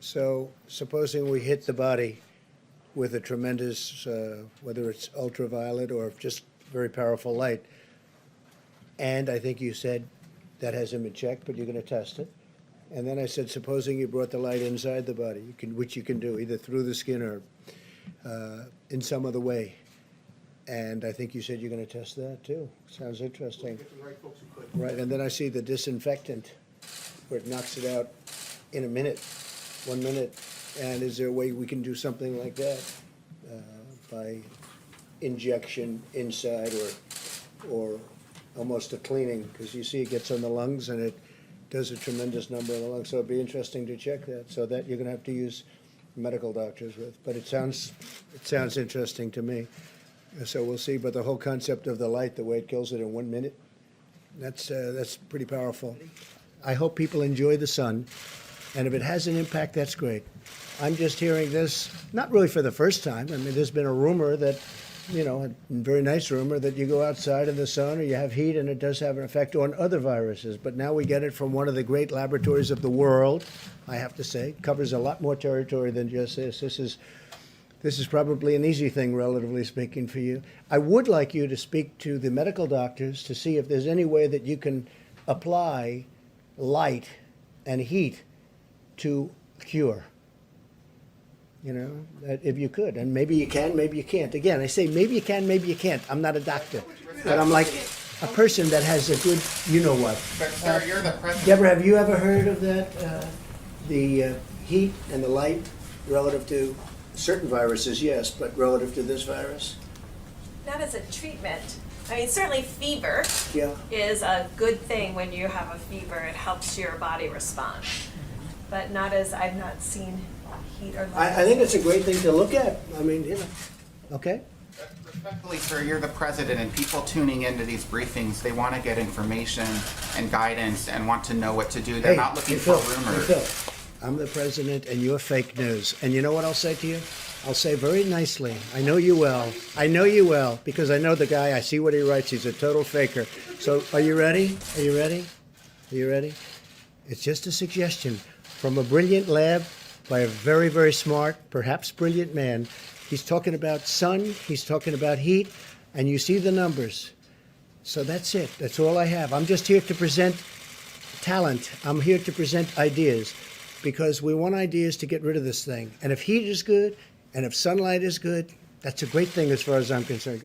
So supposing we hit the body with a tremendous, whether it's ultraviolet or just very powerful light, and I think you said that hasn't been checked, but you're going to test it. And then I said, supposing you brought the light inside the body, which you can do either through the skin or in some other way. And I think you said you're going to test that too. Sounds interesting. Right, and then I see the disinfectant where it knocks it out in a minute, 1 minute. And is there a way we can do something like that by injection inside or almost a cleaning? Because you see it gets on the lungs and it does a tremendous number on the lungs. So it'd be interesting to check that. So that you're going to have to use medical doctors with. But it sounds interesting to me. So we'll see. But the whole concept of the light, the way it kills it in 1 minute, that's pretty powerful. I hope people enjoy the sun. And if it has an impact, that's great. I'm just hearing this, not really for the first time. I mean, there's been a rumor that, a very nice rumor that you go outside in the sun or you have heat and it does have an effect on other viruses. But now we get it from one of the great laboratories of the world, I have to say. It covers a lot more territory than just this. This is probably an easy thing, relatively speaking, for you. I would like you to speak to the medical doctors to see if there's any way that you can apply light and heat to cure. If you could. And maybe you can, maybe you can't. Again, I say maybe you can, maybe you can't. I'm not a doctor. But I'm like a person that has a good, you-know-what. But, sir, you're the president. Deborah, have you ever heard of that? The heat and the light relative to certain viruses, yes, but relative to this virus? Not as a treatment. I mean, certainly fever Yeah. is a good thing when you have a fever. It helps your body respond. But not as, I've not seen heat or light. I think it's a great thing to look at. I mean, okay? Respectfully, sir, you're the president, and people tuning into these briefings, they want to get information and guidance and want to know what to do. They're not looking for rumors. Phil, I'm the president, and you're fake news. And you know what I'll say to you? I'll say very nicely, I know you well. I know you well, because I know the guy. I see what he writes. He's a total faker. So are you ready? Are you ready? Are you ready? It's just a suggestion from a brilliant lab by a very, very smart, perhaps brilliant man. He's talking about sun, he's talking about heat, and you see the numbers. So that's it. That's all I have. I'm just here to present talent. I'm here to present ideas because we want ideas to get rid of this thing. And if heat is good, and if sunlight is good, that's a great thing as far as I'm concerned.